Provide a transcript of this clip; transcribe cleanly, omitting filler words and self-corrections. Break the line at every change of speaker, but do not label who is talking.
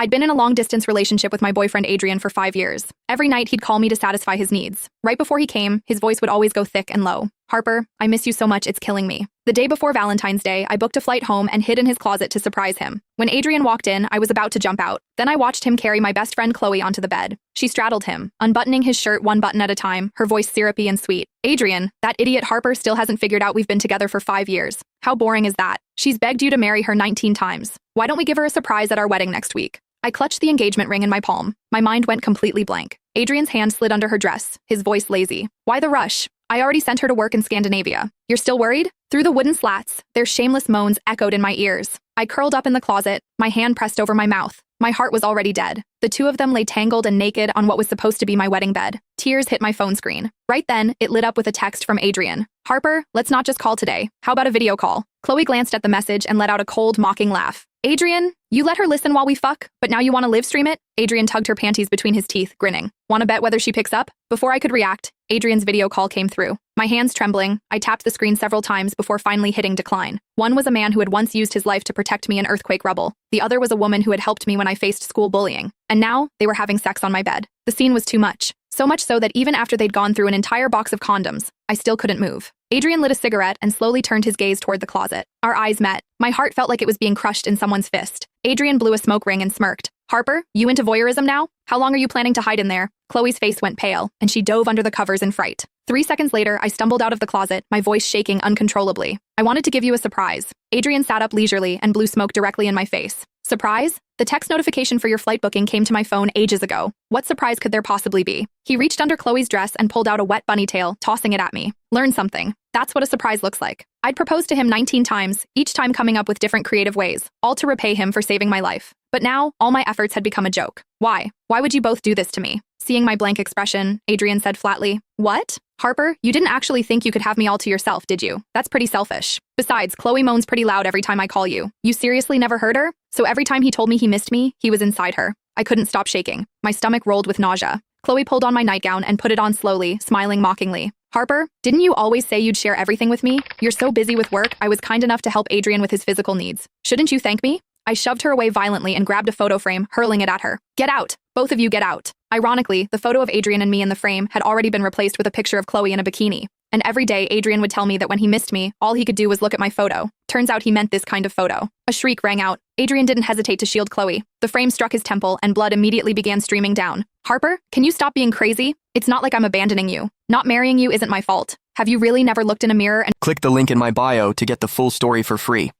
I'd been in a long-distance relationship with my boyfriend Adrian for 5 years. Every night he'd call me to satisfy his needs. Right before he came, his voice would always go thick and low. Harper, I miss you so much, it's killing me. The day before Valentine's Day, I booked a flight home and hid in his closet to surprise him. When Adrian walked in, I was about to jump out. Then I watched him carry my best friend Chloe onto the bed. She straddled him, unbuttoning his shirt one button at a time, her voice syrupy and sweet. Adrian, that idiot Harper still hasn't figured out we've been together for 5 years. How boring is that? She's begged you to marry her 19 times. Why don't we give her a surprise at our wedding next week? I clutched the engagement ring in my palm. My mind went completely blank. Adrian's hand slid under her dress, his voice lazy. Why the rush? I already sent her to work in Scandinavia. You're still worried? Through the wooden slats, their shameless moans echoed in my ears. I curled up in the closet, my hand pressed over my mouth. My heart was already dead. The two of them lay tangled and naked on what was supposed to be my wedding bed. Tears hit my phone screen. Right then, it lit up with a text from Adrian. Harper, let's not just call today. How about a video call? Chloe glanced at the message and let out a cold, mocking laugh. Adrian, you let her listen while we fuck, but now you want to live stream it? Adrian tugged her panties between his teeth, grinning. Want to bet whether she picks up? Before I could react, Adrian's video call came through. My hands trembling, I tapped the screen several times before finally hitting decline. One was a man who had once used his life to protect me in earthquake rubble. The other was a woman who had helped me when I faced school bullying. And now, they were having sex on my bed. The scene was too much. So much so that even after they'd gone through an entire box of condoms, I still couldn't move. Adrian lit a cigarette and slowly turned his gaze toward the closet. Our eyes met. My heart felt like it was being crushed in someone's fist. Adrian blew a smoke ring and smirked. Harper, you into voyeurism now? How long are you planning to hide in there? Chloe's face went pale, and she dove under the covers in fright. 3 seconds later, I stumbled out of the closet, my voice shaking uncontrollably. I wanted to give you a surprise. Adrian sat up leisurely and blew smoke directly in my face. Surprise? The text notification for your flight booking came to my phone ages ago. What surprise could there possibly be? He reached under Chloe's dress and pulled out a wet bunny tail, tossing it at me. Learn something. That's what a surprise looks like. I'd proposed to him 19 times, each time coming up with different creative ways, all to repay him for saving my life. But now, all my efforts had become a joke. Why? Why would you both do this to me? Seeing my blank expression, Adrian said flatly, What? Harper, you didn't actually think you could have me all to yourself, did you? That's pretty selfish. Besides, Chloe moans pretty loud every time I call you. You seriously never heard her? So every time he told me he missed me, he was inside her. I couldn't stop shaking. My stomach rolled with nausea. Chloe pulled on my nightgown and put it on slowly, smiling mockingly. Harper, didn't you always say you'd share everything with me? You're so busy with work, I was kind enough to help Adrian with his physical needs. Shouldn't you thank me? I shoved her away violently and grabbed a photo frame, hurling it at her. Get out! Both of you get out! Ironically, the photo of Adrian and me in the frame had already been replaced with a picture of Chloe in a bikini. And every day, Adrian would tell me that when he missed me, all he could do was look at my photo. Turns out he meant this kind of photo. A shriek rang out. Adrian didn't hesitate to shield Chloe. The frame struck his temple, and blood immediately began streaming down. Harper, can you stop being crazy? It's not like I'm abandoning you. Not marrying you isn't my fault. Have you really never looked in a mirror and—
Click the link in my bio to get the full story for free.